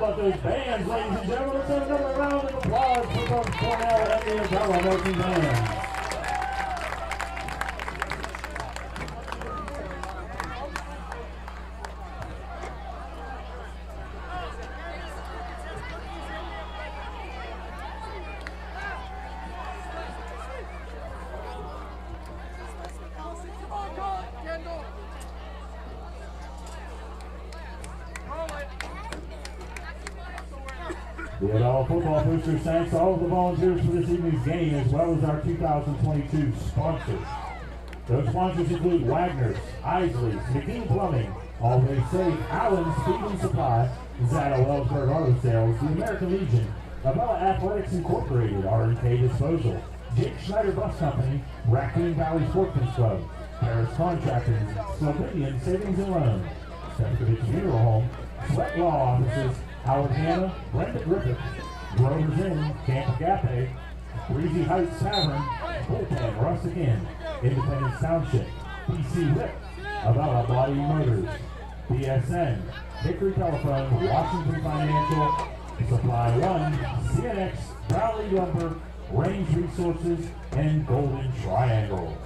about those bands, ladies and gentlemen? Let's have another round of applause for both Cornell and the Avella-9 bands. The Avella football boosters thanks all of the volunteers for this evening's game, as well as our 2022 sponsors. Those sponsors include Wagner's, Isley's, McGee Plumbing, Always Safe, Allen's Speed and Supply, Zato Ellsberg Auto Sales, the American Legion, Avella Athletics Incorporated, R&K Disposal, Jake Schneider Bus Company, Raccoon Valley Sportsman's Club, Paris Contracting, Slovenian Savings and Loan, Stefkovich Funeral Home, Sweat Law Offices, Howard Hanna, Brenda Griffith, Grover's Inn, Camp Agape, Breezy Heights Tavern, Bullpen, Rustic Inn, Independence Township, PC Whip, Avella Body Motors, BSN, Hickory Telephone, Washington Financial, Supply One, CNX, Rowley Lumber, Range Resources, and Golden Triangle.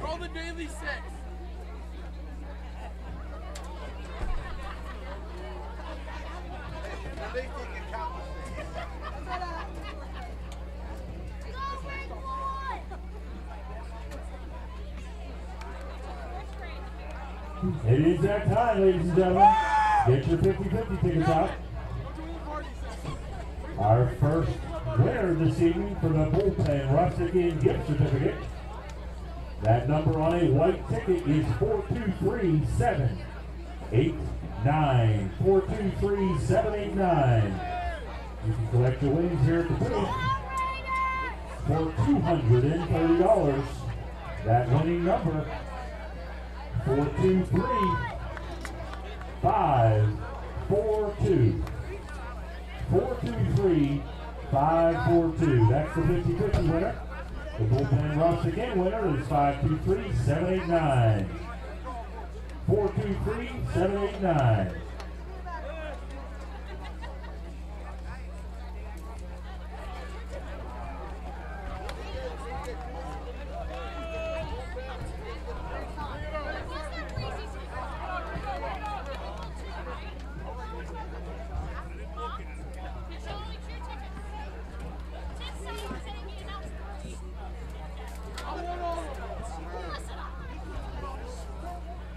Roll the daily six. At least you can count the six. It is that time, ladies and gentlemen. Get your 50-50 tickets out. Our first winner this evening for the Bullpen Rustic Inn gift certificate. That number on a white ticket is 423789. 423789. You can collect your winnings here at the booth for $230. That winning number, 423542. 423542. That's the 50-50 winner. The Bullpen Rustic Inn winner is 523-789. 423-789.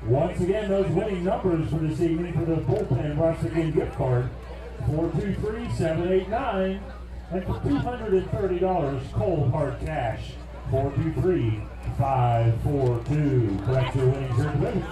Once again, those winning numbers for this evening for the Bullpen Rustic Inn gift card, 423-789, and for $230 cold hard cash, 423-542. Collect your winnings here at the booth.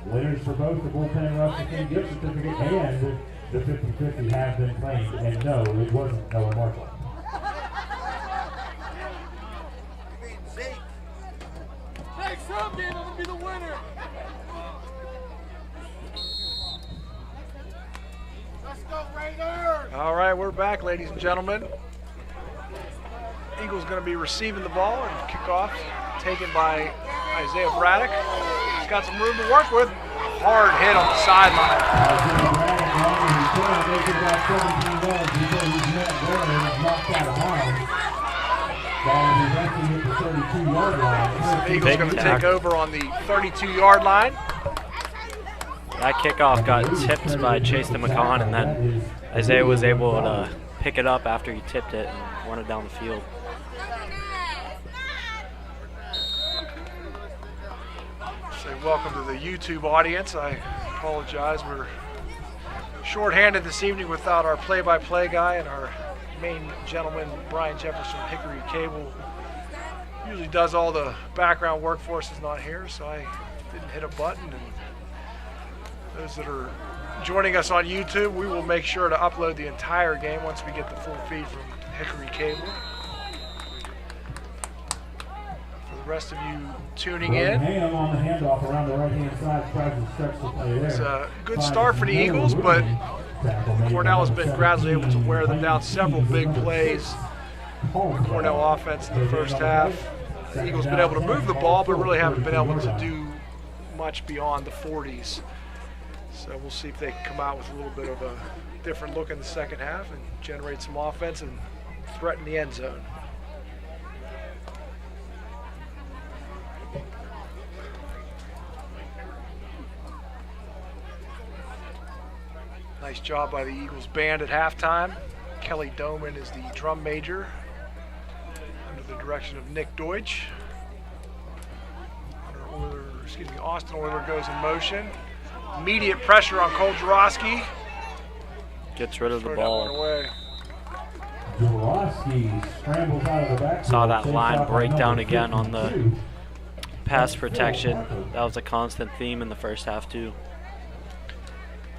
Winners for both the Bullpen Rustic Inn gift certificate and the 50-50 have been claimed, and no, it wasn't Noah Marshall. You mean Zeke? Next up, Dan, will be the winner. Let's go, Raiders! All right, we're back, ladies and gentlemen. Eagles going to be receiving the ball and kickoff taken by Isaiah Braddock. He's got some room to work with. Hard hit on the sideline. Isaiah Braddock making about 17 yards before he's met there and is knocked out of bounds. Ball is resting at the 32-yard line. The Eagles going to take over on the 32-yard line. That kickoff got tipped by Chase DeMcCon, and then Isaiah was able to pick it up after he tipped it and run it down the field. Say welcome to the YouTube audience. I apologize. We're short-handed this evening without our play-by-play guy, and our main gentleman, Brian Jefferson, Hickory Cable, usually does all the background work for us, is not here, so I didn't hit a button. And those that are joining us on YouTube, we will make sure to upload the entire game once we get the full feed from Hickory Cable. For the rest of you tuning in, on the handoff around the right-hand side, tries to stretch the play there. it's a good start for the Eagles, but Cornell has been gradually able to wear them down. Several big plays. The Cornell offense in the first half. The Eagles have been able to move the ball, but really haven't been able to do much beyond the 40s. So we'll see if they can come out with a little bit of a different look in the second half and generate some offense and threaten the end zone. Nice job by the Eagles band at halftime. Kelly Doman is the drum major under the direction of Nick Deutsch. Austin Euler goes in motion. Immediate pressure on Cole Jarosky. Gets rid of the ball. Jarosky scrambles out of the back. Saw that line break down again on the pass protection. That was a constant theme in the first half too.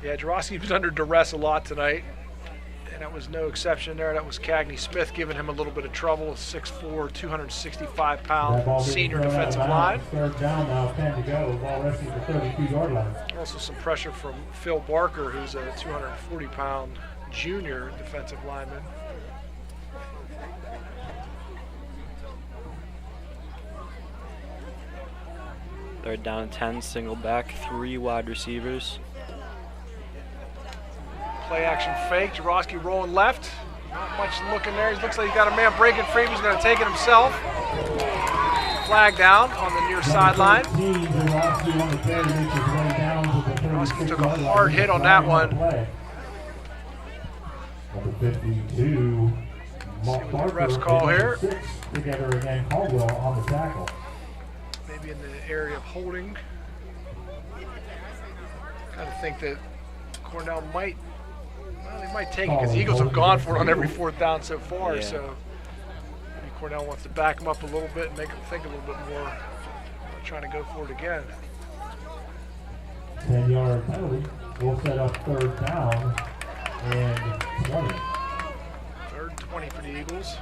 Yeah, Jarosky was under duress a lot tonight, and that was no exception there. That was Cagney Smith giving him a little bit of trouble. 6'4", 265-pound senior defensive line. Third down now, 10 to go. Ball resting at the 32-yard line. Also some pressure from Phil Barker, who's a 240-pound junior defensive lineman. Third down and 10, single back, 3 wide receivers. Play action fake, Jarosky rolling left. Not much looking there. He looks like he's got a man breaking free, but he's going to take it himself. Flag down on the near sideline. Jarosky took a hard hit on that one. Number 52, See what the refs call here. Together again, Caldwell on the tackle. Maybe in the area of holding. Kind of think that Cornell might. Well, they might take it because the Eagles have gone for it on every fourth down so far. Yeah. So maybe Cornell wants to back them up a little bit and make them think a little bit more about trying to go for it again. 10-yard penalty will set up third down and 20. Third 20 for the Eagles.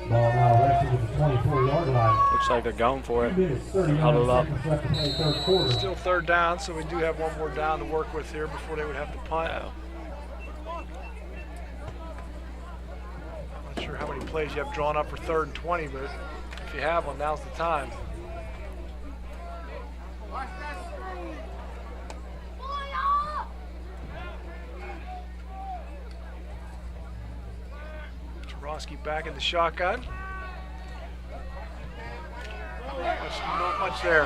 Ball now resting at the 24-yard line. Looks like they're going for it. 39 Huddled up. seconds left to play third quarter. Still third down, so we do have one more down to work with here before they would have to punt. Not sure how many plays you have drawn up for third and 20, but if you have one, now's the time. Jarosky back in the shotgun. Not much there.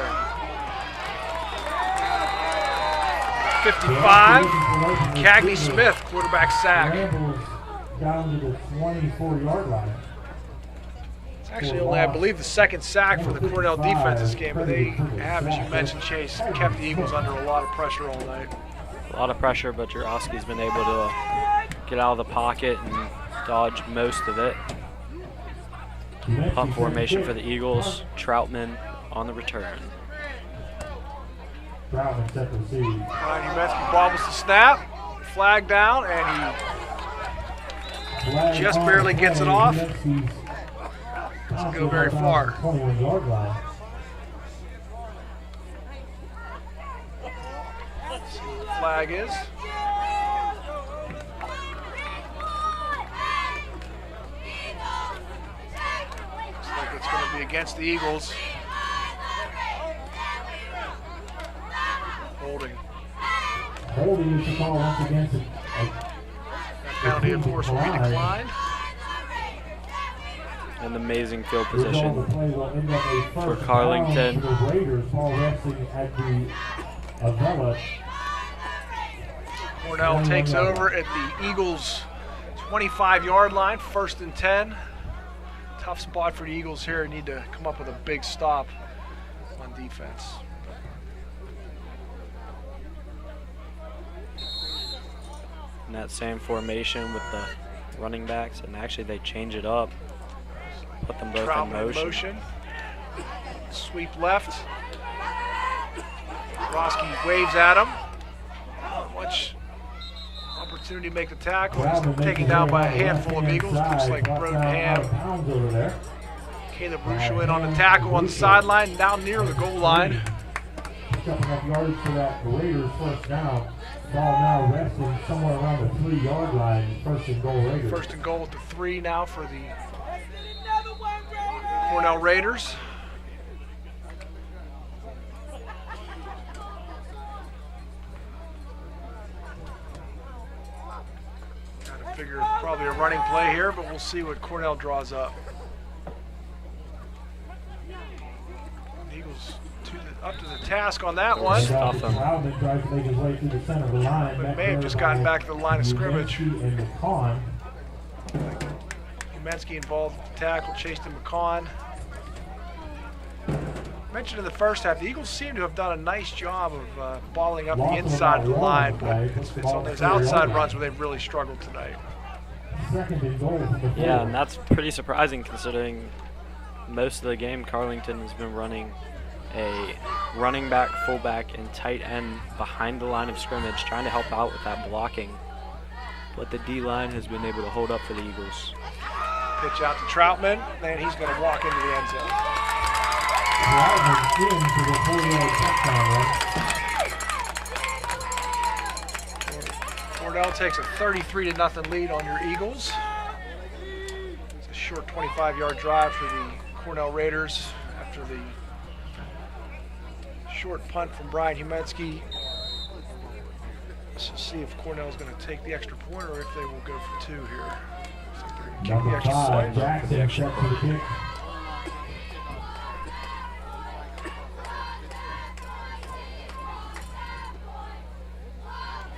55. Cagney Smith, quarterback sack. Down to the 24-yard line. It's actually only, I believe, the second sack for the Cornell defense this game, but they have, as you mentioned, Chase, kept the Eagles under a lot of pressure all night. A lot of pressure, but Jarosky's been able to get out of the pocket and dodge most of it. Punt formation for the Eagles. Troutman on the return. Troutman set to receive. Ryan Umensky bobbles the snap, flag down, and he just barely gets it off. Doesn't go very far. 21-yard line. Let's see what the flag is. Looks like it's going to be against the Eagles. Holding. Holding is the call once again. That penalty, of course, will be declined. An amazing field position for Carlington. The Raiders, ball resting at the Cornell takes over at the Eagles' 25-yard line, 1st and 10. Tough spot for the Eagles here. Need to come up with a big stop on defense. In that same formation with the running backs, and actually they change it up, put them both in motion. Sweep left. Roski waves at him. Not much opportunity to make the tackle. He's taken down by a handful of Eagles. Looks like Brodenham. Caleb Russo in on the tackle on the sideline, down near the goal line. Picking up yards for that Raiders first down. Ball now resting somewhere around the 3-yard line. 1st and goal Raiders. 1st and goal at the 3 now for the Cornell Raiders. Figure probably a running play here, but we'll see what Cornell draws up. The Eagles up to the task on that one. But may have just gotten back to the line of scrimmage. Umensky involved with the tackle, chased in McCon. Mentioned in the first half, the Eagles seem to have done a nice job of balling up the inside of the line, but it's on those outside runs where they've really struggled tonight. Yeah, and that's pretty surprising considering most of the game Carlington has been running a running back, fullback, and tight end behind the line of scrimmage, trying to help out with that blocking. But the D-line has been able to hold up for the Eagles. Pitch out to Troutman, and he's going to walk into the end zone. Cornell takes a 33-0 lead on your Eagles. It's a short 25-yard drive for the Cornell Raiders after the short punt from Brian Umensky. Let's see if Cornell is going to take the extra point or if they will go for 2 here. Looks like they're going to kick the extra point. Jackson, the extra point.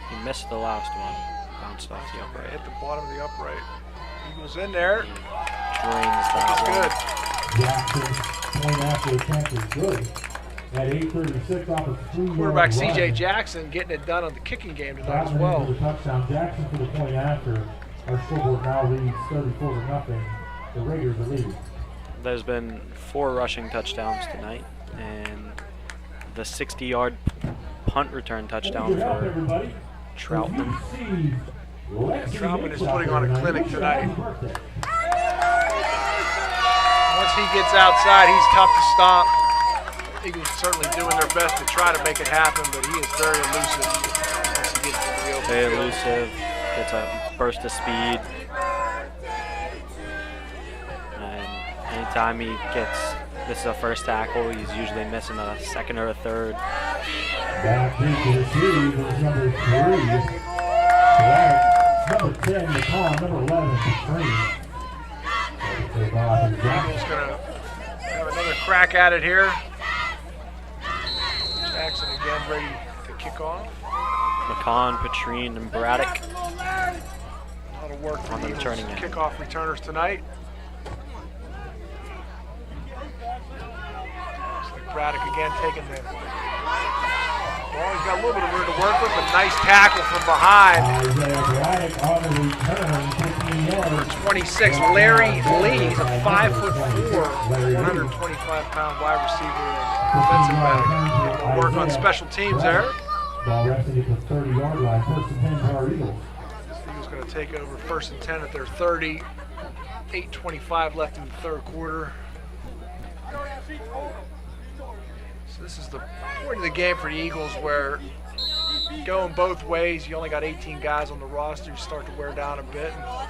He missed the last one, bounced off the upright. Hit the bottom of the upright. Eagles in there. Drains that That's good. Jackson, point after attempt is good. At 8:36 off a 3-yard Quarterback run. C.J. Jackson getting it done on the kicking game tonight as well. For the touchdown. Jackson for the point after. Our scoreboard now leads 34-0. The Raiders are leading. There's been 4 rushing touchdowns tonight, and the 60-yard punt return touchdoon for Troutman. Troutman is putting on a clinic tonight. Once he gets outside, he's tough to stop. Eagles certainly doing their best to try to make it happen, but he is very elusive once he gets to the open Very field. elusive, gets a burst of speed. And anytime he gets, this is a first tackle, he's usually missing a second or a third. Back to receive is number 3. Number 10, McCall. Number 11, Katrine. Eagles going to have another crack at it here. Jackson again ready to kick off. McCon, Petrine, and Braddock. A lot of work for On the the Eagles returning end. kickoff returners tonight. Looks like Braddock again taking the ball. He's got a little bit of room to work with, but nice tackle from behind. Braddock on the return, 15 yards. Number 26, Larry Lee. He's a 5'4", 125-pound wide receiver and defensive back. Able to work on special teams there. Ball resting at the 30-yard line. 1st and 10 for our Eagles. Eagles going to take over 1st and 10 at their 30. 8:25 left in the third quarter. So this is the point of the game for the Eagles where going both ways. You only got 18 guys on the roster. You start to wear down a bit. And I'd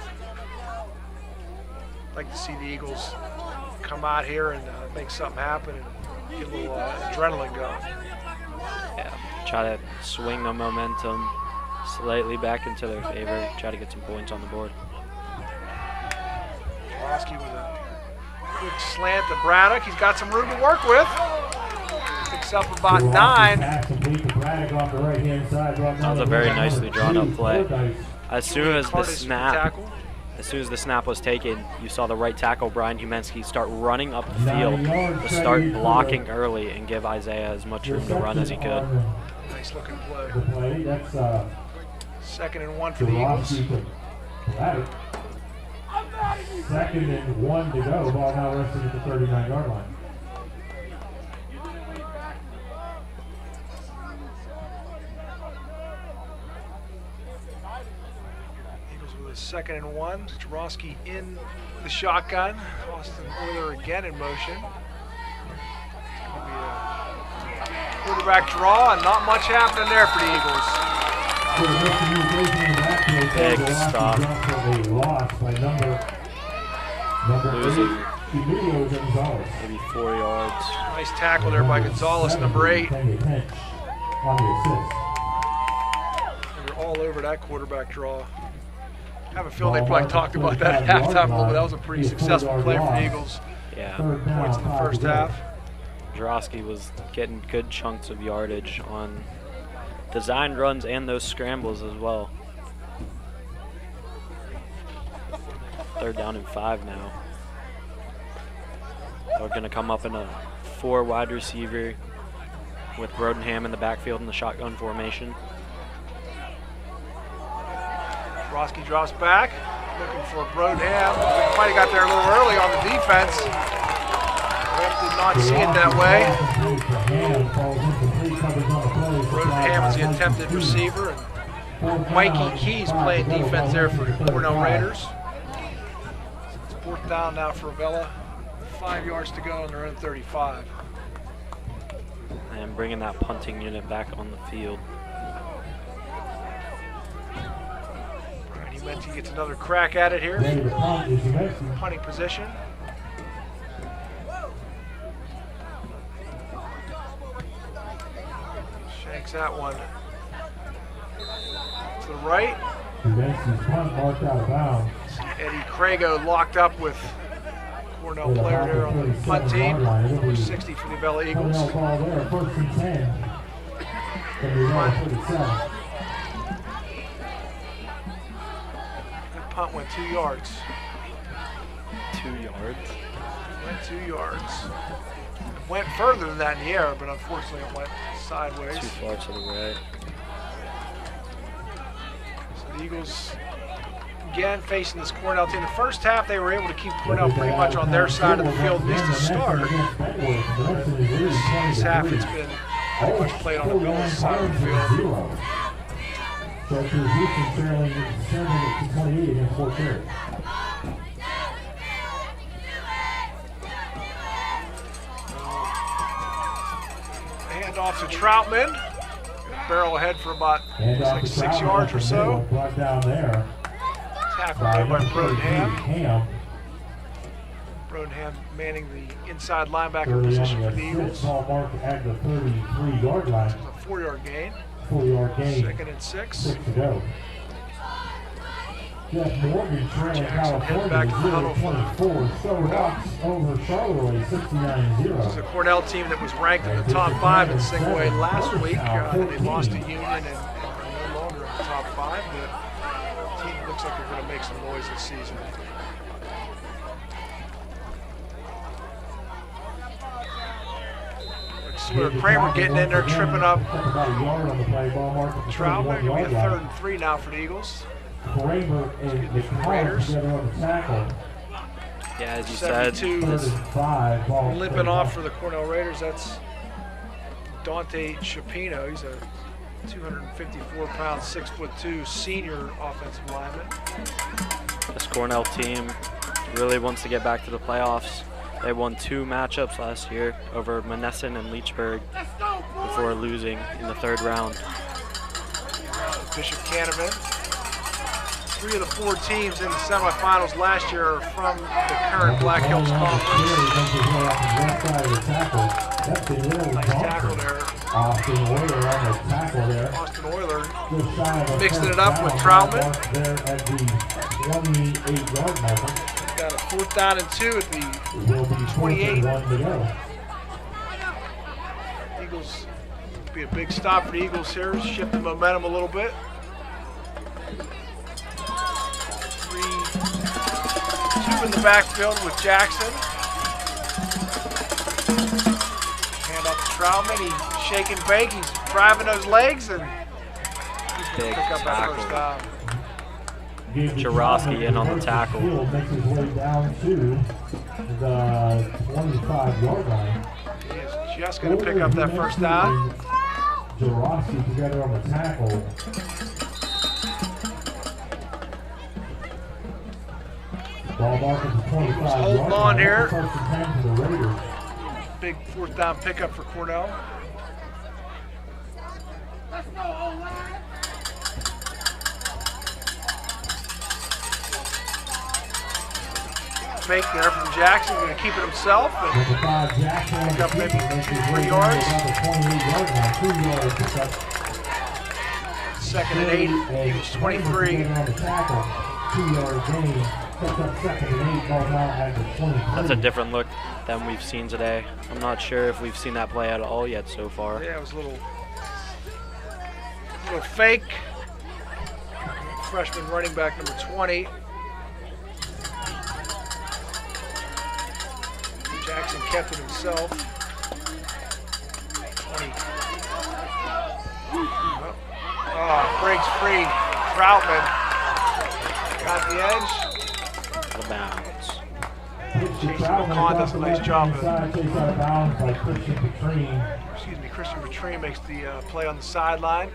like to see the Eagles come out here and make something happen and get a little adrenaline going. Yeah, try to swing the momentum slightly back into their favor, try to get some points on the board. Roski with a quick slant to Braddock. He's got some room to work with. Picks up about 9. That was a very nicely drawn up play. As soon as the Hardest snap was taken, you saw the right tackle, Brian Humensky, start running up the field to start blocking early and give Isaiah as much room to run as he could. Nice looking play. That's 2nd and 1 for the Eagles. 2nd and 1 to go. Ball now resting at the 39-yard line. Eagles with a 2nd and 1. Jarosky in the shotgun. Austin Euler again in motion. It's going to be a quarterback draw, and not much happening there for the Eagles. Big stop. Losing maybe 4 yards. Nice tackle there by Gonzalez, number 8. They were all over that quarterback draw. I have a feeling they probably talked about that at halftime a little bit. That was a pretty successful play for the Eagles. Yeah. Points in the first half. Jarosky was getting good chunks of yardage on design runs and those scrambles as well. 3rd down and 5 now. We're going to come up in a 4 wide receiver with Brodenham in the backfield in the shotgun formation. Jarosky drops back, looking for Brodenham. Might have got there a little early on the defense. Ref did not see it that way. Brodenham was the attempted receiver, and Mikey Keys playing defense there for the Cornell Raiders. It's 4th down now for Avella. 5 yards to go on their own 35. And bringing that punting unit back on the field. Brian Humensky gets another crack at it here. Punting position. Shanks that one to the right. Eddie Crago locked up with Cornell player there on the punt team. Number 60 for the Avella Eagles. That punt went 2 yards. 2 yards? Went 2 yards. It went further than that in the air, but unfortunately it went sideways. Too far to the right. So the Eagles again facing this Cornell team. The first half they were able to keep Cornell pretty much on their side of the field, at least to start. This half it's been pretty much played on the Avilla's side of the field. Hand off to Troutman. Barrel ahead for about 6 yards or so. Tackled there by Brodenham. Brodenham manning the inside linebacker position for the Eagles. At the 33-yard line. It's a 4-yard gain. 4-yard gain. 2nd and 6. 6 to go. Jeff Morgan, California, back to the huddle for 24. So Rocks over Charleroi, 69-0. This is a Cornell team that was ranked in the top 5 in Singapore last week. They lost to Union and are no longer in the top 5. But the team looks like they're going to make some noise this season. Kramer getting in there, tripping up Troutman. It'll be a 3rd and 3 now for the Eagles. Kramer and the Raiders together on the tackle. Yeah, as you said, limping off for the Cornell Raiders. That's Dante Chapino. He's a 254-pound, 6'2" senior offensive lineman. this Cornell team really wants to get back to the playoffs. They won 2 matchups last year over Monessen and Leechburg before losing in the 3rd round. Bishop Canavan. 3 of the 4 teams in the semifinals last year are from the current Black Hills Conference. Nice tackle there. Austin Euler on the tackle there. Austin Euler mixing it up with Troutman. There at the 28-yard marker. Got a 4th down and 2 at the 28. Eagles, be a big stop for the Eagles here, shift the momentum a little bit. 3-2 in the backfield with Jackson. Hand off to Troutman, he's shaking bake, he's driving those legs, and he's going to pick up that first down. Jarosky in on the tackle. Makes his way down to the 25-yard line. He is just going to pick up that first down. Jarosky together on the tackle. Ball marker to 25 holding on here. First and 10 for the Raiders. Big fourth down pickup for Cornell. Let's go, O-line. Fake there from Jackson, going to keep it himself. And Number 5, Jackson. pick up maybe 2 or 3 yards. 28-yard line, 2-yard pickup. Second and 8, Eagles 23. On the tackle, 2-yard gain. Picks up second and 8, ball out at the 23. That's a different look than we've seen today. I'm not sure if we've seen that play at all yet so far. Yeah, it was a little fake. Freshman running back number 20. Jackson kept it himself. 20. Oh, breaks free. Troutman got the edge. Out of bounds. Jason McCon does a nice job of Chase out of bounds by Christian Petrine. Christian Petrine makes the play on the sideline.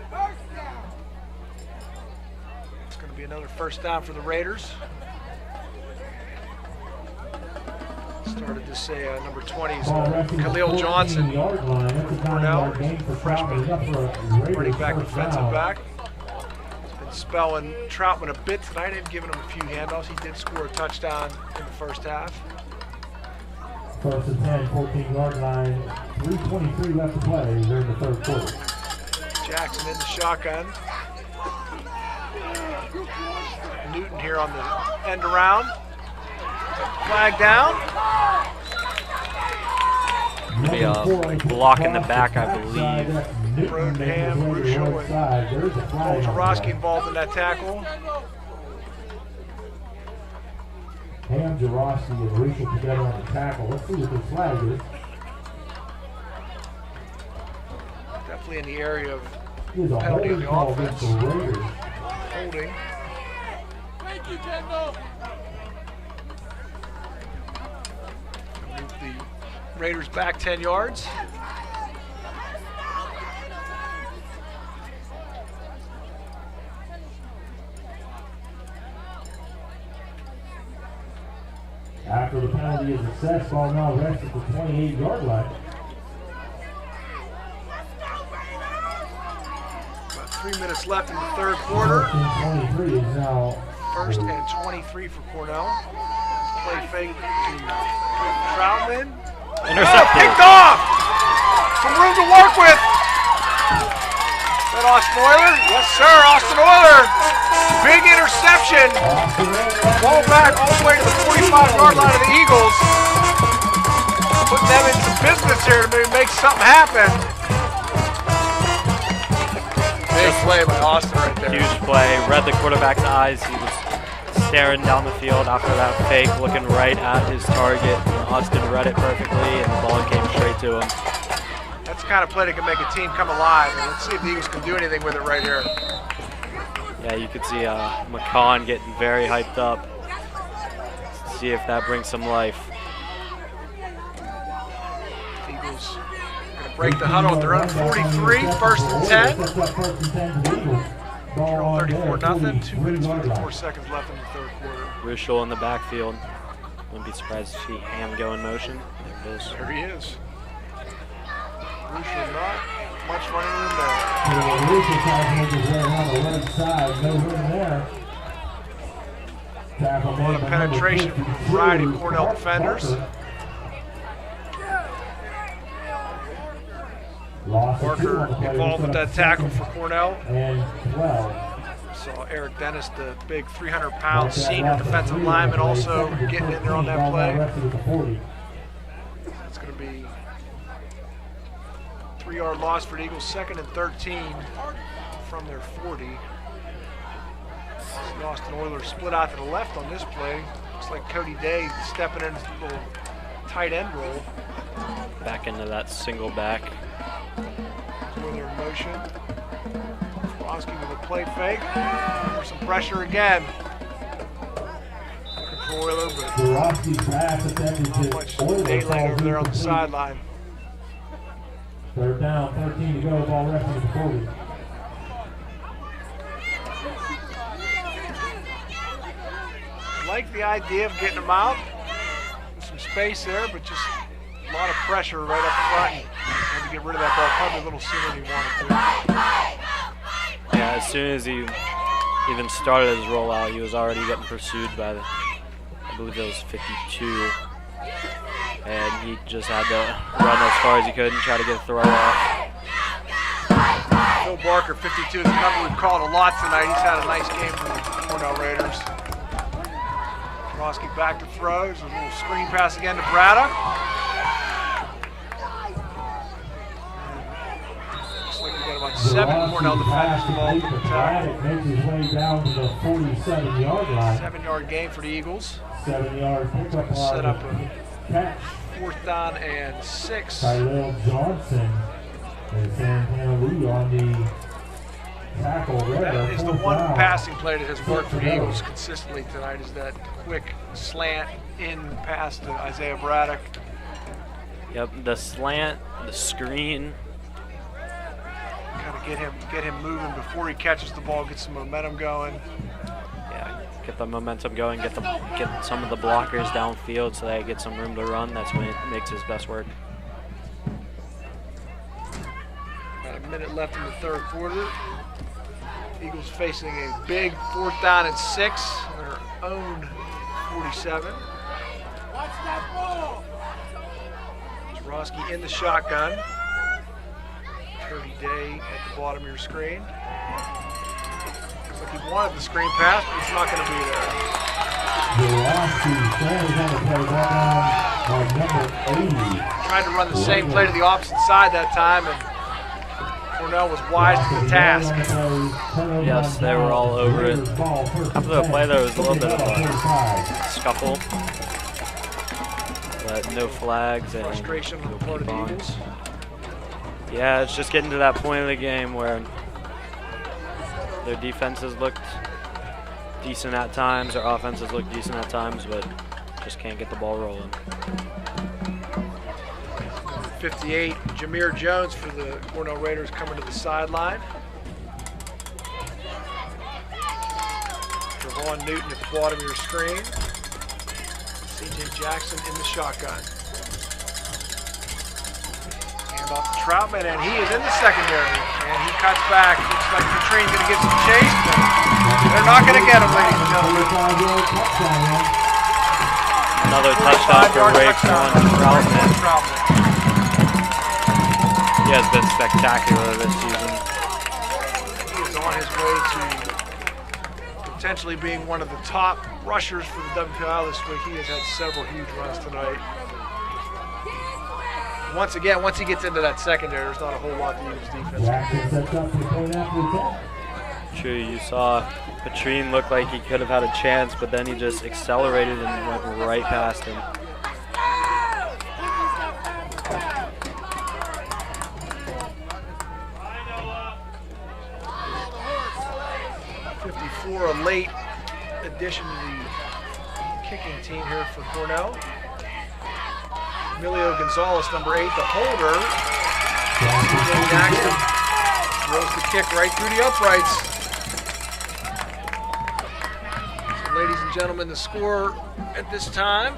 It's going to be another first down for the Raiders. Started to say number 20 is Khalil Johnson from Cornell, freshman, running back, defensive back. He's been spelling Troutman a bit tonight, and giving him a few handoffs. He did score a touchdown in the first half. First and 10, 14-yard line, 3:23 left to play during the third quarter. Jackson in the shotgun. Newton here on the end around. Flag down. Be a block in the back, I believe. Brodenham, Ruschel, and Jarosky involved in that tackle. Ham, Jarosky, and Ruschel together on the tackle. Let's see what this flag is. Definitely in the area of Here's a penalty on holding the call offense. against the Raiders. Holding. Thank you, Kendall. Move the Raiders back 10 yards. After the penalty is assessed, ball now rests at the 28-yard line. About 3 minutes left in the third quarter. 23 is now First and 23 for Cornell. Play fake to Troutman. Intercepted. Picked off! Some room to work with. Is that Austin Euler? Yes, sir, Austin Euler. Big interception. Ball back all the way to the 45-yard line of the Eagles. Putting them in some business here to maybe make something happen. Big play by Austin right there. Huge play. Read the quarterback's eyes. He was staring down the field after that fake, looking right at his target. Austin read it perfectly, and the ball came straight to him. That's the kind of play that can make a team come alive. And let's see if the Eagles can do anything with it right here. Yeah, you could see McCon getting very hyped up. Let's see if that brings some life. Eagles going to break the huddle at their own 43, first and 10. Trail 34-0, 2 minutes, 54 seconds left in the third quarter. Ruschel in the backfield. Wouldn't be surprised to see Ham go in motion. There it is. There he is. Ruschel not much running room there. Ruschel tries to make his way around the right side. No room there. A lot of penetration from a variety of Cornell defenders. Parker involved with that tackle for Cornell. And 12. Saw Eric Dennis, the big 300-pound senior defensive lineman, also getting in there on that play. That's going to be 3-yard loss for the Eagles, 2nd and 13 from their 40. The Austin Oilers split out to the left on this play. Looks like Cody Day stepping in a little tight end roll. Back into that single back. Oiler in motion. Roski with a play fake. There's some pressure again. Looking for Oiler, but Roski's pass attempted not much daylight over there on the sideline. 3rd down, 13 to go, ball resting at the 40. Like the idea of getting them out. There's some space there, but just a lot of pressure right up front. Had to get rid of that ball probably a little sooner than he wanted to. Yeah, as soon as he even started his rollout, he was already getting pursued by, I believe it was 52. And he just had to run as far as he could and try to get a throw off. Phil Barker, 52, is a number we've called a lot tonight. He's had a nice game for the Cornell Raiders. Roski back to throws, a little screen pass again to Braddock. Looks like we got about 7 Cornell defenders involved in the tackle. Makes his way down to the 47-yard line. 7-yard gain for the Eagles. 7-yard pickup Set up on a catch. 4th down and 6. Kyle Johnson and Santana Lee on the tackle there. That is the 4th one down. passing play that has worked for the Eagles consistently tonight, is that quick slant in pass to Isaiah Braddock. Yep, the slant, the screen. Kind of get him moving before he catches the ball, get some momentum going. Yeah, get the momentum going, get some of the blockers downfield so they get some room to run. That's when it makes his best work. About a minute left in the 3rd quarter. Eagles facing a big 4th down and 6 on their own 47. Watch that ball. Roski in the shotgun. Cody Day at the bottom of your screen. Looks like he wanted the screen pass, but it's not going to be there. Tried to run the same play to the opposite side that time, and Cornell was wise to the task. Yes, they were all over it. After the play, there was a little bit of a scuffle, but no flags and Frustration on the part of the Eagles. Yeah, it's just getting to that point of the game where their defenses looked decent at times, their offenses looked decent at times, but just can't get the ball rolling. 58, Jameer Jones for the Cornell Raiders coming to the sideline. Javon Newton at the bottom of your screen. CJ Jackson in the shotgun. Hand off to Troutman, and he is in the secondary. And he cuts back. Looks like Petrine's going to get some chase, but they're not going to get him, ladies and gentlemen. Another touchdown for Troutman. He has been spectacular this season. He is on his way to potentially being one of the top rushers for the WPIAL this week. He has had several huge runs tonight. Once again, once he gets into that secondary, there's not a whole lot the Eagles defense can do. True, you saw Petrine look like he could have had a chance, but then he just accelerated and went right past him. 54, a late addition to the kicking team here for Cornell. Emilio Gonzalez, number 8, the holder. CJ Jackson throws the kick right through the uprights. So, ladies and gentlemen, the score at this time,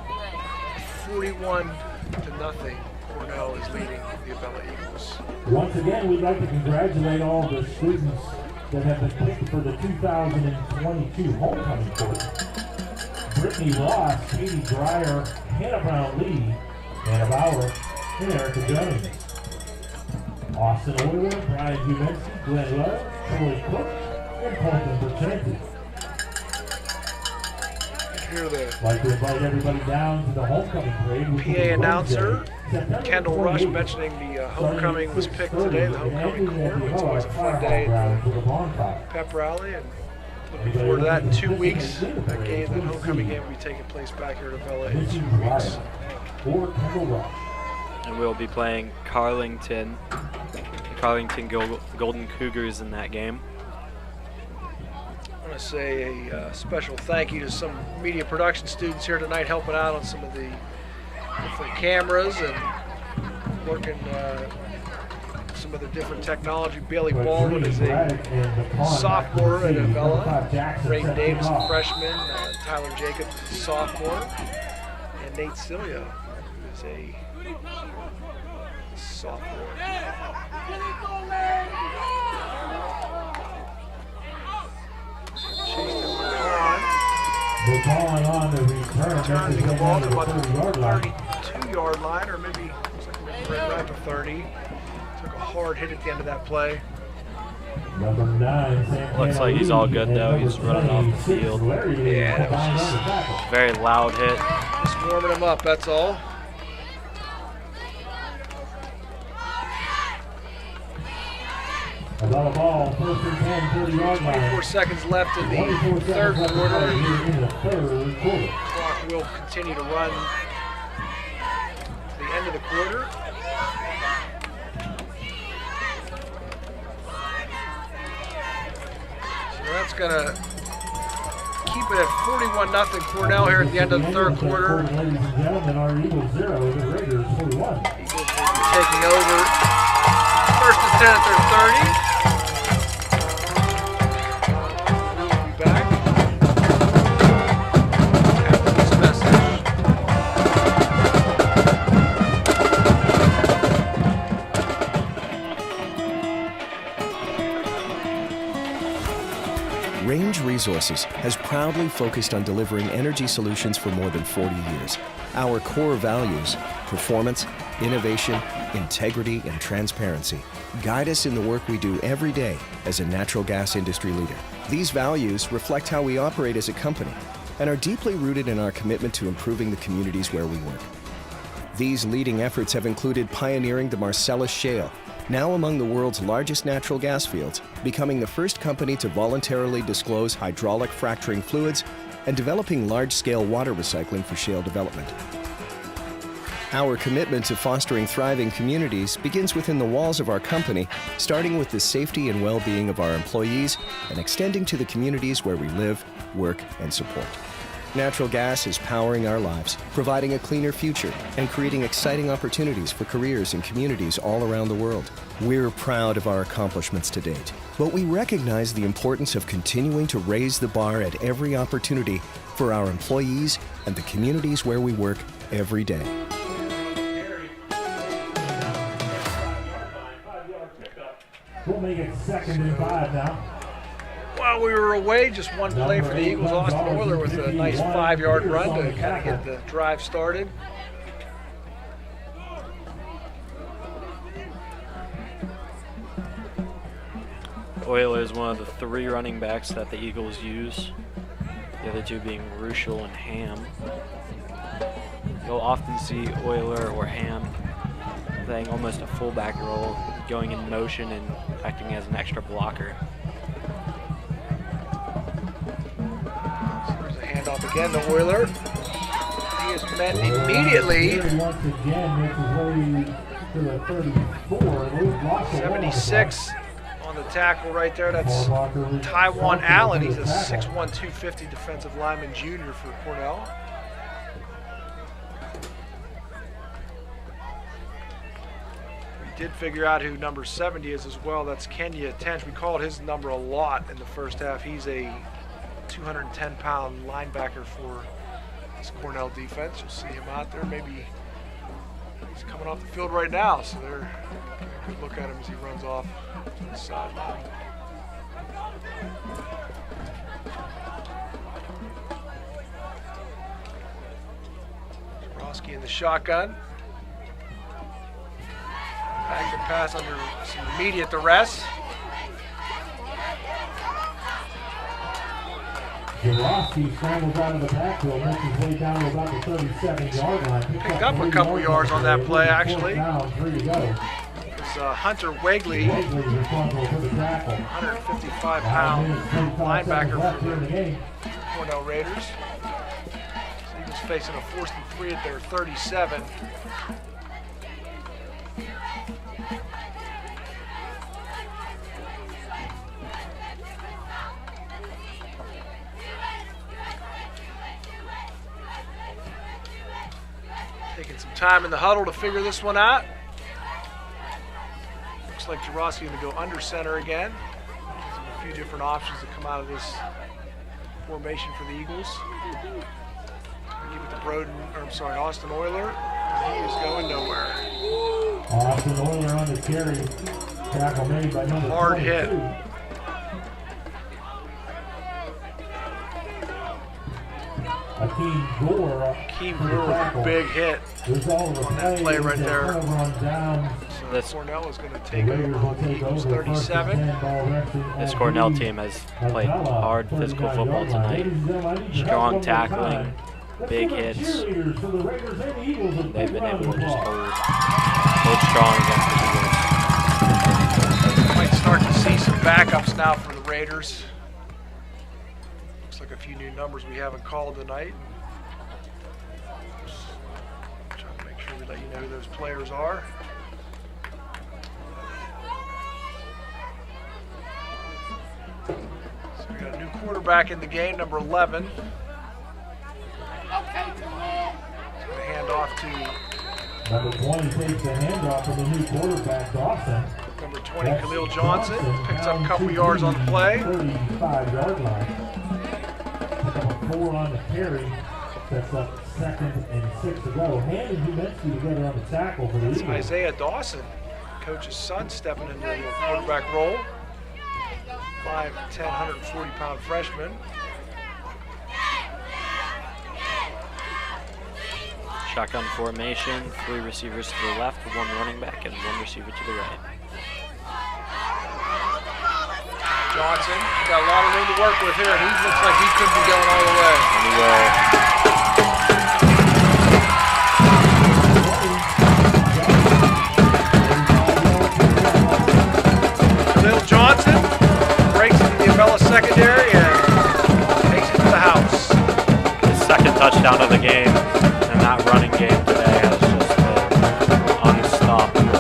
41-0. Cornell is leading the Avella Eagles. Once again, we'd like to congratulate all the students that have been picked for the 2022 homecoming court. Brittany Ross, Katie Dreyer, Hannah Brown-Lee, Anna Bauer, and Erica Jones. Austin Oiler, Brian Humensi, Glenn Lowe, Troy Cook, and Colton Bertranti. hear the I'd like to invite everybody down to the homecoming parade. Which will be PA announcer, Wednesday, September Kendall Rush, 28th. mentioning the homecoming was picked today, the homecoming court. It's always a fun day at the pep rally, and looking forward to that in 2 weeks. That game, that homecoming game will be taking place back here at Avella in 2 weeks. Or Kendall Rush. And we'll be playing Carlington Golden Cougars in that game. I want to say a special thank you to some media production students here tonight helping out on some of the different cameras and working some of the different technology. Bailey Baldwin is a sophomore at Avella. Ray Davis, a freshman. Tyler Jacobs, a sophomore. And Nate Cilia is a sophomore. Bacon on the return. Turning the ball to about the 32-yard line, or maybe looks like right at the 30. Took a hard hit at the end of that play. Number 9, Looks like he's all good though. He's running off the field. Yeah, that was just a very loud hit. Just warming him up, that's all. About a ball, first and 10, 30-yard line. 24 seconds left in the third quarter. Clock will continue to run to the end of the quarter. So that's going to keep it at 41-0 Cornell here at the end of the third quarter. Ladies and gentlemen, our Eagles 0, the Raiders 41. Eagles will be taking over. First and 10 at their 30. Range Resources has proudly focused on delivering energy solutions for more than 40 years. Our core values, performance, innovation, integrity, and transparency, guide us in the work we do every day as a natural gas industry leader. These values reflect how we operate as a company and are deeply rooted in our commitment to improving the communities where we work. These leading efforts have included pioneering the Marcellus Shale, now among the world's largest natural gas fields, becoming the first company to voluntarily disclose hydraulic fracturing fluids, and developing large-scale water recycling for shale development. Our commitment to fostering thriving communities begins within the walls of our company, starting with the safety and well-being of our employees and extending to the communities where we live, work, and support. Natural gas is powering our lives, providing a cleaner future and creating exciting opportunities for careers and communities all around the world. We're proud of our accomplishments to date, but we recognize the importance of continuing to raise the bar at every opportunity for our employees and the communities where we work every day. We'll make it 2nd and 5 now. While we were away, just one play for the Eagles. Austin Euler with a nice 5-yard run to kind of get the drive started. Euler is one of the 3 running backs that the Eagles use, the other 2 being Ruschel and Ham. You'll often see Euler or Ham playing almost a fullback role, going in motion and acting as an extra blocker. There's a handoff again to Euler. He is met immediately. 76 on the tackle right there. That's Taiwan Allen. He's a 6'1", 250 defensive lineman junior for Cornell. We did figure out who number 70 is as well. That's Kenya Tench. We called his number a lot in the first half. He's a 210-pound linebacker for this Cornell defense. You'll see him out there. Maybe he's coming off the field right now, so they're a good look at him as he runs off to the sideline. Roski in the shotgun. Back to pass under some immediate duress. Jarosky scrambles out of the backfield, makes his way down to about the 37-yard line. Picked up a couple yards on that play, actually. Down, 3 to go. It's Hunter Wegley, Wegley's responsible for the tackle. 155-pound linebacker for the Cornell Raiders. So he was facing a 4th and 3 at their 37. Taking some time in the huddle to figure this one out. Looks like Jarosky going to go under center again. A few different options that come out of this formation for the Eagles. Give it to Austin Euler. He is going nowhere. Austin Euler on the carry. Tackle made by number Hard 22. hit. Akeem Gore with a big hit on that play right there. So this Cornell is going to take over the Eagles 37. This Cornell team has played hard physical football tonight. Strong tackling, big hits. They've been able to just hold strong against the Eagles. Might start to see some backups now for the Raiders. Looks like a few new numbers we haven't called tonight. Trying to make sure we let you know who those players are. So we got a new quarterback in the game, number 11. Hand off to number 20 takes the handoff from the new quarterback, Dawson. Number 20, Khalil Johnson, picks up a couple yards on the play. 35-yard line. Pick up a 4 on the carry. Sets up 2nd and 6 to go. Handed Huminski together on the tackle for the Eagles. Isaiah Dawson, coach's son, stepping into the quarterback role. 5'10", 140-pound freshman. Shotgun formation, 3 receivers to the left, 1 running back, and 1 receiver to the right. Johnson got a lot of room to work with here, and he looks like he could be going all the way. And he will. Khalil Johnson breaks into the Avella secondary and takes it to the house. His 2nd touchdown of the game. That running game today has just been unstoppable.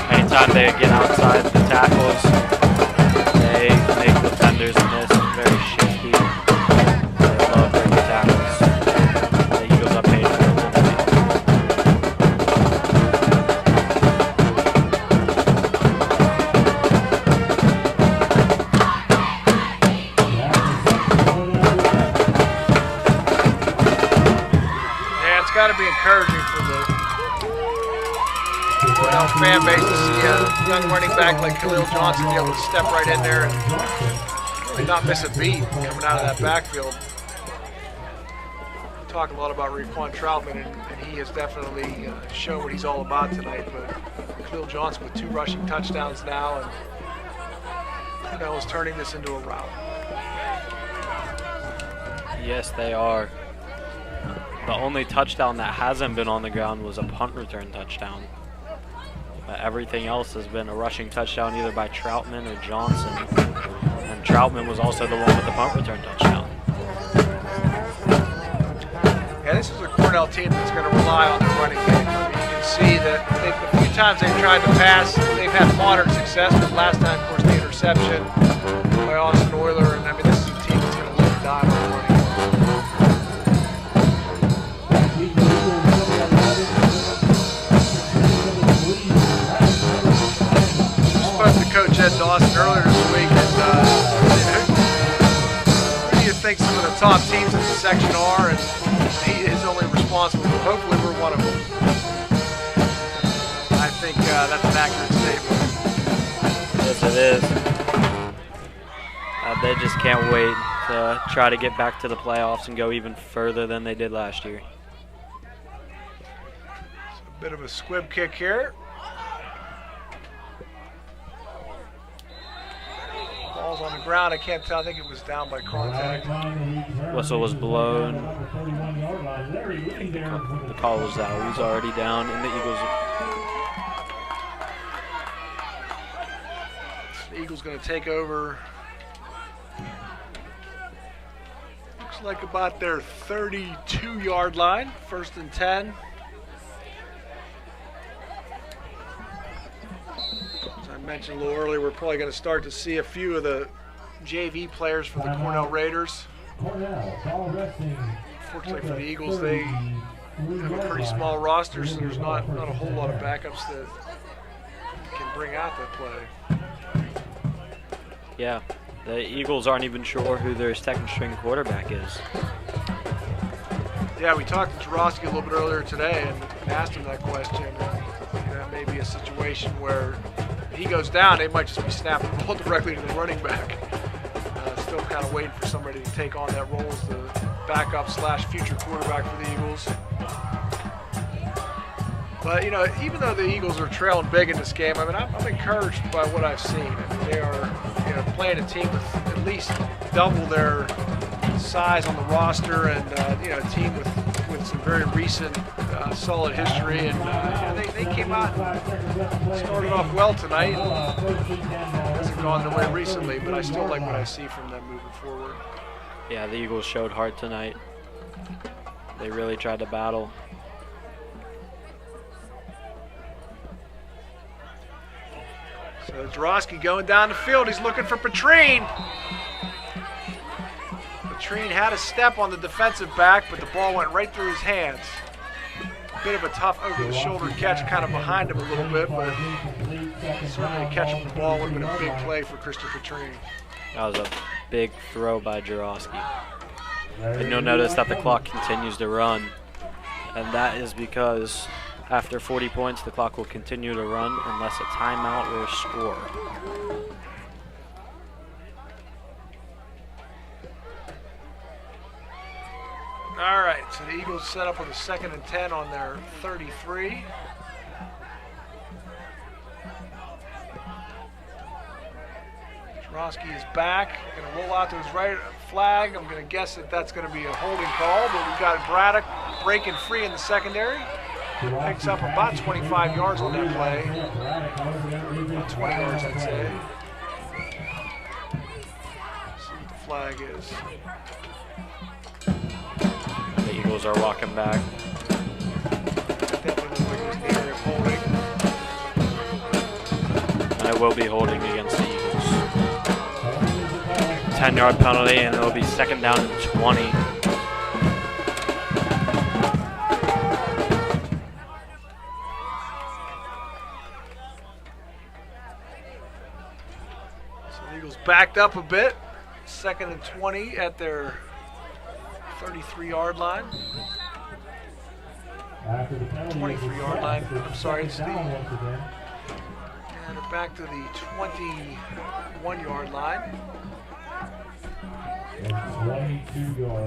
Anytime they get outside the tackles, they make defenders miss. Very shaky. They love breaking tackles. The Eagles are paid for it tonight. Got to be encouraging for the Cornell fan base to see a young running back like Khalil Johnson be able to step right in there and really not miss a beat coming out of that backfield. We talk a lot about Raquan Troutman, and he has definitely shown what he's all about tonight. But Khalil Johnson with 2 rushing touchdowns now, and Cornell is turning this into a rout. Yes, they are. The only touchdown that hasn't been on the ground was a punt return touchdown. Everything else has been a rushing touchdown either by Troutman or Johnson. And Troutman was also the one with the punt return touchdown. Yeah, this is a Cornell team that's going to rely on their running game. I mean, you can see that a few times they've tried to pass, they've had moderate success, but last time, of course, the interception by Austin Euler. And I mean, this is a team that's going to live and die on the running game. Coach Ed Dawson earlier this week, and who do you think some of the top teams in the section are? And he is only responsible. Hopefully, we're one of them. I think that's an accurate statement. Yes, it is. They just can't wait to try to get back to the playoffs and go even further than they did last year. It's a bit of a squib kick here. Ball's on the ground. I can't tell. I think it was down by contact. Whistle was blown. The call was out. He's already down, and the Eagles. The Eagles going to take over. Looks like about their 32-yard line. 1st and 10. As I mentioned a little earlier, we're probably going to start to see a few of the JV players for the Cornell Raiders. Fortunately for the Eagles, they have a pretty small roster, so there's not a whole lot of backups that can bring out that play. Yeah, the Eagles aren't even sure who their second-string quarterback is. Yeah, we talked to Jarosky a little bit earlier today and asked him that question. That may be a situation where he goes down, they might just be snapping the ball directly to the running back. Still kind of waiting for somebody to take on that role as the backup / future quarterback for the Eagles. But, you know, even though the Eagles are trailing big in this game, I mean, I'm encouraged by what I've seen. I mean, they are, you know, playing a team with at least double their size on the roster, and you know, a team with some very recent solid history. And you know, they came out and started off well tonight. Hasn't gone their way recently, but I still like what I see from them moving forward. Yeah, the Eagles showed heart tonight. They really tried to battle. So Jarosky going down the field. He's looking for Petrine. Petrine had a step on the defensive back, but the ball went right through his hands. A bit of a tough over-the-shoulder catch, kind of behind him a little bit, but certainly catching the ball would have been a big play for Christopher Petrine. That was a big throw by Jarosky. And you'll notice that the clock continues to run, and that is because after 40 points, the clock will continue to run unless a timeout or a score. All right, so the Eagles set up with a 2nd and 10 on their 33. Jarosky is back, going to roll out to his right flag. I'm going to guess that that's going to be a holding call, but we've got Braddock breaking free in the secondary. Picks up about 25 yards on that play. About 20 yards, I'd say. Let's see what the flag is. The Eagles are walking back. And it will be holding against the Eagles. 10-yard penalty, and it'll be 2nd down and 20. Backed up a bit, 2nd and 20 at their 33-yard line. 23-yard line, I'm sorry, it's the, and they're back to the 21-yard line.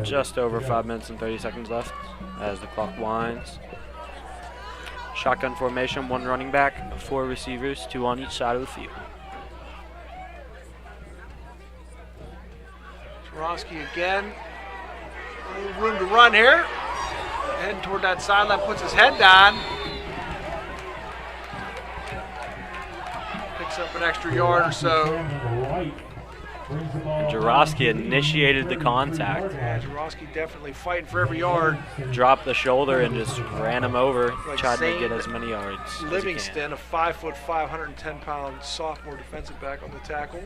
Just over 5 minutes and 30 seconds left as the clock winds. Shotgun formation, 1 running back, 4 receivers, 2 on each side of the field. Jarosky again. A little room to run here. Heading toward that sideline, puts his head down. Picks up an extra yard or so. Jarosky initiated the contact. Yeah, Jarosky definitely fighting for every yard. Dropped the shoulder and just ran him over. Like tried to get as many yards Livingston, a 5'5", 110-pound sophomore defensive back on the tackle.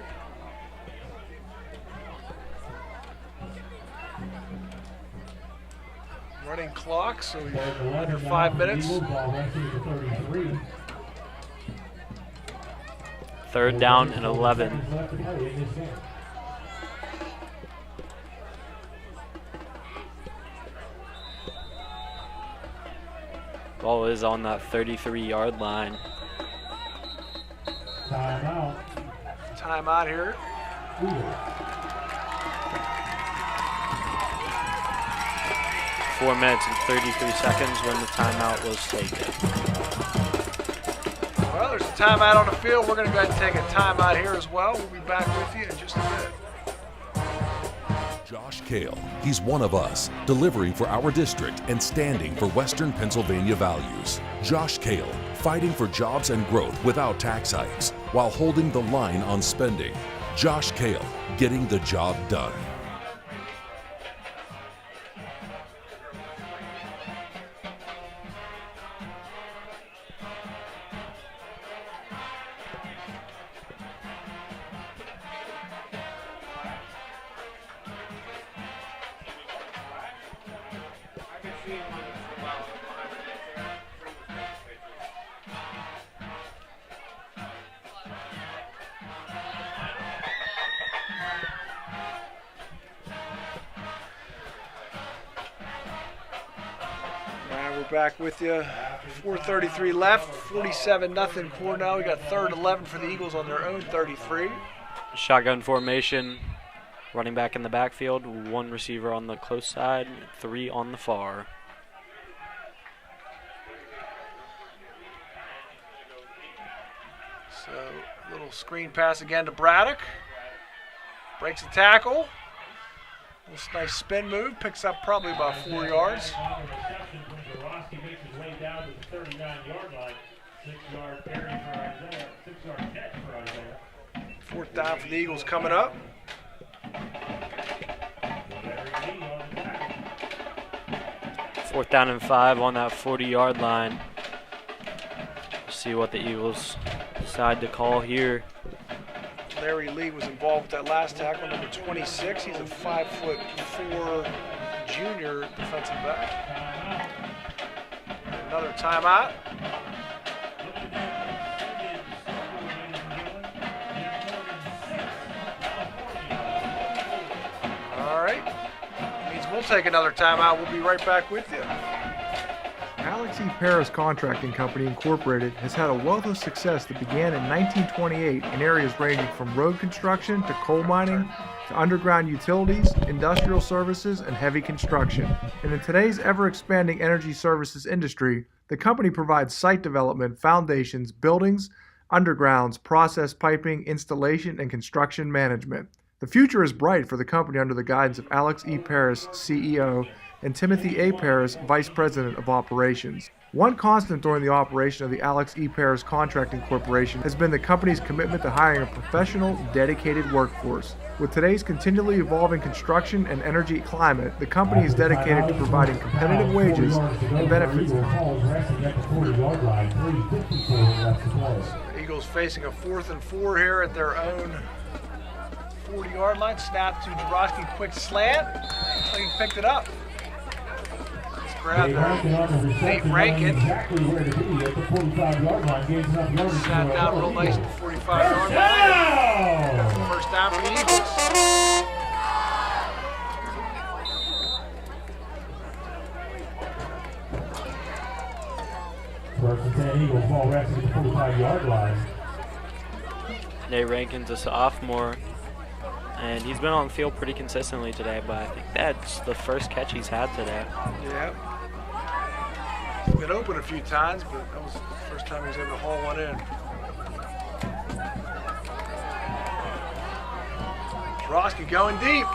Running clock, so we're under 5 minutes. 3rd down and 11. Ball is on that 33-yard line. Timeout. Timeout here. 4 minutes and 33 seconds when the timeout was taken. Well, there's timeout on the field. We're going to go ahead and take a timeout here as well. We'll be back with you in just a bit. Josh Kale, he's one of us, delivering for our district and standing for Western Pennsylvania values. Josh Kale, fighting for jobs and growth without tax hikes, while holding the line on spending. Josh Kale, getting the job done. Back with you. 4:33 left. 47-0 Cornell. We got third 11 for the Eagles on their own 33. Shotgun formation. Running back in the backfield. One receiver on the close side. Three on the far. So a little screen pass again to Braddock. Breaks the tackle. This nice spin move. Picks up probably about 4 yards. Makes his way down to the 39-yard line. 6-yard carry for Isaiah. 6-yard catch for Isaiah. Fourth down for the Eagles coming up. Fourth down and 5 on that 40-yard line. See what the Eagles decide to call here. Larry Lee was involved with that last tackle, number 26. He's a 5'4" junior defensive back. Another timeout. All right. Means we'll take another timeout. We'll be right back with you. Alex E. Paris Contracting Company Incorporated has had a wealth of success that began in 1928 in areas ranging from road construction to coal mining to underground utilities, industrial services, and heavy construction. And in today's ever-expanding energy services industry, the company provides site development, foundations, buildings, undergrounds, process piping, installation, and construction management. The future is bright for the company under the guidance of Alex E. Paris, CEO, and Timothy A. Paris, Vice President of Operations. One constant during the operation of the Alex E. Paris Contracting Corporation has been the company's commitment to hiring a professional, dedicated workforce. With today's continually evolving construction and energy climate, the company is dedicated to providing competitive wages and benefits. The Eagles facing a 4th and 4 here at their own 40-yard line. Snap to Jurowski, quick slant. Looks like he picked it up. Nate Rankin. Exactly where to be at the 45-yard line. Gains enough yardage. Snap down real nice at the 45-yard line. First down for the Eagles. First and 10 Eagles, ball resting at the 45-yard line. Nate Rankin's a sophomore, and he's been on the field pretty consistently today, but I think that's the first catch he's had today. Yeah. He's been open a few times, but that was the first time he was able to haul one in. Jurowski going deep.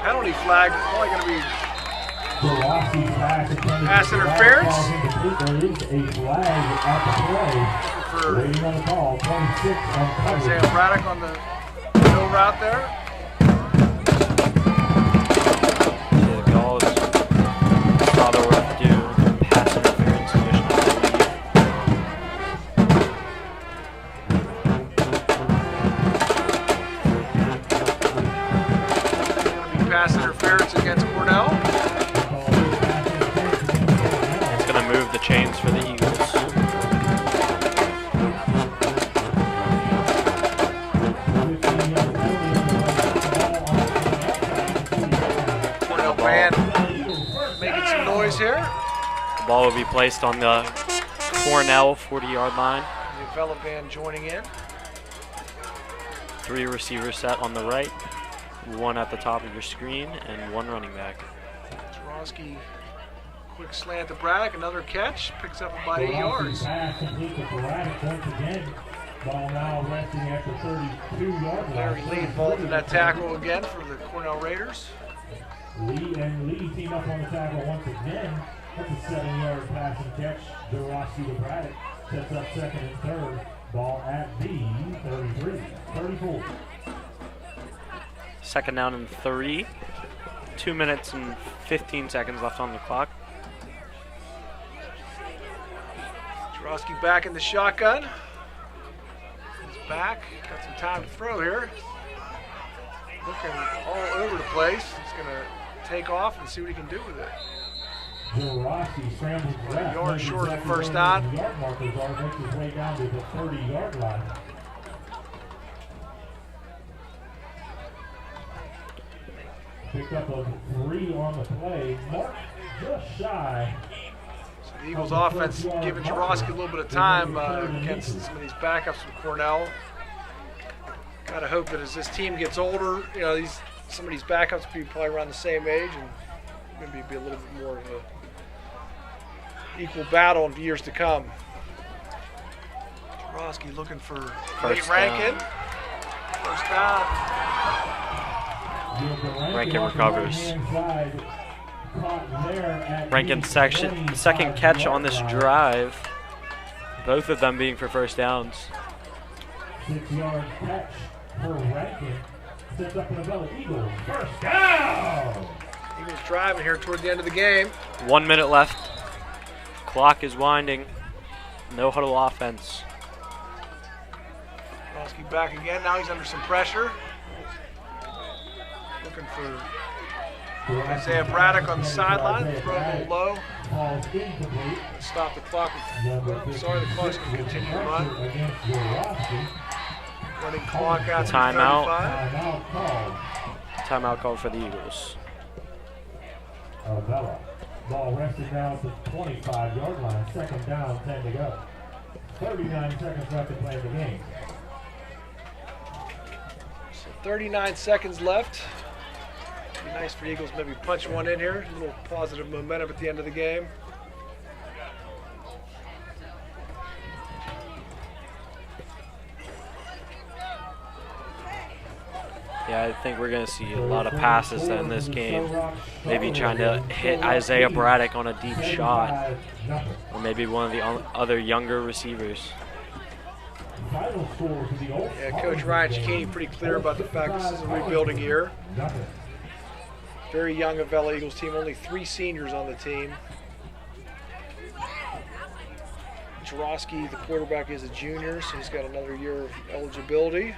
Penalty flag. Probably going to be pass interference. There is a flag at the play. Waiting on the call. 26 on Isaiah Braddock on the middle route there. The goal is rather worth to pass interference condition. Going to be pass interference against Cornell. It's going to move the chains for the Eagles. Cornell band making some noise here. The ball will be placed on the Cornell 40-yard line. The Avella band joining in. 3 receivers set on the right, 1 at the top of your screen, and 1 running back. Jurowski Quick slant to Braddock, another catch, picks up about 8 yards. Pass complete to Braddock once again. Ball now resting at the 32-yard line. Larry Lee involved in that tackle again for the Cornell Raiders. Lee team up on the tackle once again. That's a 7-yard passing catch. Jurowski to Braddock sets up second and third. Ball at the 33, 34. Second down and 3. 2 minutes and 15 seconds left on the clock. Jurowski back in the shotgun. He's back. Got some time to throw here. Looking all over the place. He's going to take off and see what he can do with it. Jurowski scrambles left. Yard short of the first down. The yard markers are makes his way down to the 30-yard line. Picked up a 3 on the play. Mark just shy. So the Eagles offense giving Jurowski a little bit of time against some of these backups from Cornell. Got to hope that as this team gets older, you know, some of these backups will be probably around the same age and maybe be a little bit more of a equal battle in years to come. Jurowski looking for Nate Rankin. First down. Rankin recovers. Rankin's second catch on this drive. Both of them being for first downs. 6-yard catch for Rankin. Sets up an Avella Eagles. First down! Eagles driving here toward the end of the game. 1 minute left. Clock is winding. No huddle offense. Jurowski back again. Now he's under some pressure. Looking for Isaiah Braddock on the sideline. Throw a little low. Stop the clock. Sorry, the clock's going to continue to run. Running clock out to Timeout. 35. Timeout called for the Eagles. Avella. Ball rested now at the 25-yard line. Second down, 10 to go. 39 seconds left to play the game. So 39 seconds left. Be nice for Eagles maybe punch one in here. A little positive momentum at the end of the game. Yeah, I think we're going to see a lot of passes in this game. Maybe trying to hit Isaiah Braddock on a deep shot. Or maybe one of the other younger receivers. Yeah, Coach Ryan Cicchini pretty clear about the fact this is a rebuilding year. Very young Avella Eagles team, only 3 seniors on the team. Jurowski, the quarterback, is a junior, so he's got another year of eligibility.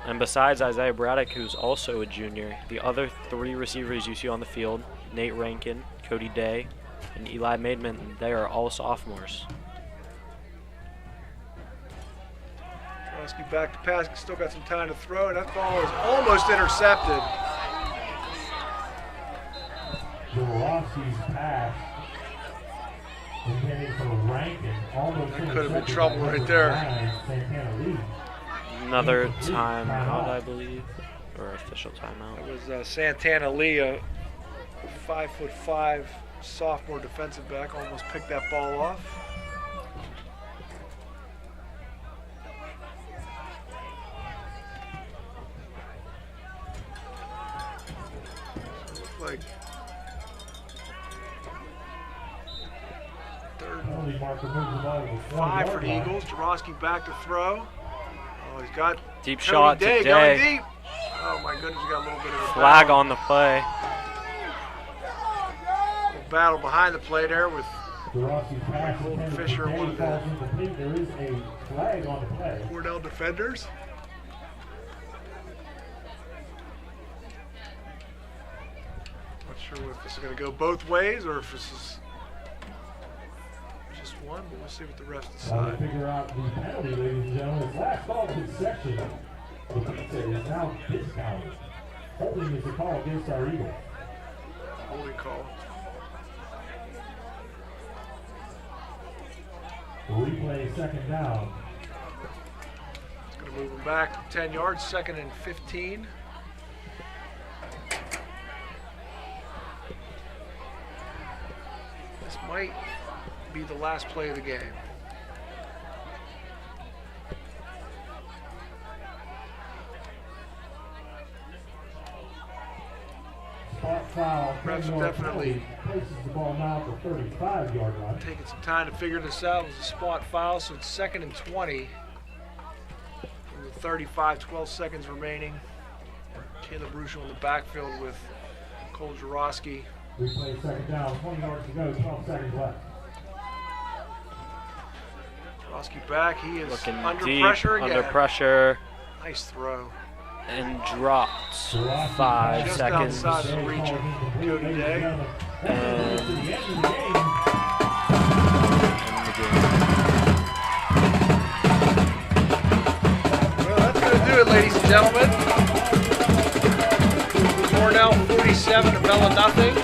And besides Isaiah Braddock, who's also a junior, the other 3 receivers you see on the field, Nate Rankin, Cody Day, and Eli Maidman, they are all sophomores. Jurowski back to pass, still got some time to throw, and that ball is almost intercepted. Jurowski's pass intended for Rankin. Almost That could have been trouble right there. Another timeout, I believe, or official timeout. That was Santana Lee, a 5'5" sophomore defensive back, almost picked that ball off. So it looked like third and 5 for the Eagles. Jurowski back to throw. Oh, he's got Deep Cody shot Day to going Day. deep. Oh my goodness, we got a little bit of a Flag battle. on the play. Little battle behind the play there with Golden Fisher, one of the there is a flag on the play. Cornell defenders. Not sure if this is going to go both ways or if this is just one, but we'll see what the refs While we decide. figure out the penalty, ladies and gentlemen, last call to this section. The pizza is now discounted. Holding is the call against our Eagles. Holding call. Replay second down. It's going to move them back 10 yards, 2nd and 15. might be the last play of the game. Spot foul. Refs definitely places the ball now at the 35-yard line. taking some time to figure this out. It was a spot foul, so it's 2nd and 20. From the 35, 12 seconds remaining. Caleb Ruschel in the backfield with Cole Jarosky. Replay second down, 20 yards to go, 12 seconds left. Jarosky back. He is Looking under deep, pressure again. under pressure, Nice throw. and dropped 5 Just seconds. outside the reach of Cody Day. And Well, that's going to do it, ladies and gentlemen. Cornell 47, Avella nothing.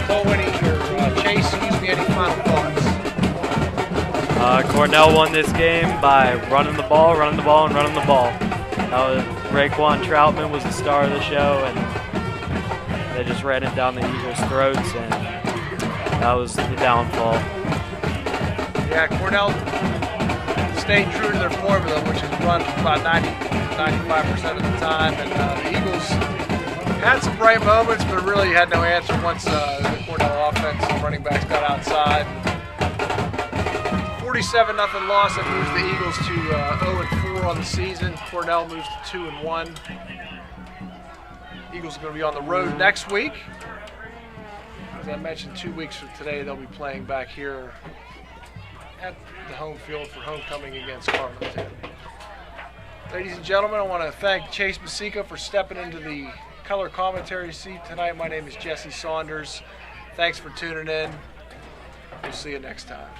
Cole winning, or Chase, excuse me, any final thoughts? Cornell won this game by running the ball, and running the ball. That was Raekwon Troutman was the star of the show, and they just ran it down the Eagles' throats, and that was the downfall. Yeah, Cornell stayed true to their formula, which is run about 95% of the time, and the Eagles had some bright moments, but really had no answer once the Cornell offense and running backs got outside. 47-0 loss. That moves the Eagles to 0-4 on the season. Cornell moves to 2-1. Eagles are going to be on the road next week. As I mentioned, 2 weeks from today, they'll be playing back here at the home field for homecoming against Carleton. Ladies and gentlemen, I want to thank Chase Masica for stepping into the color commentary seat tonight. My name is Jesse Saunders. Thanks for tuning in. We'll see you next time.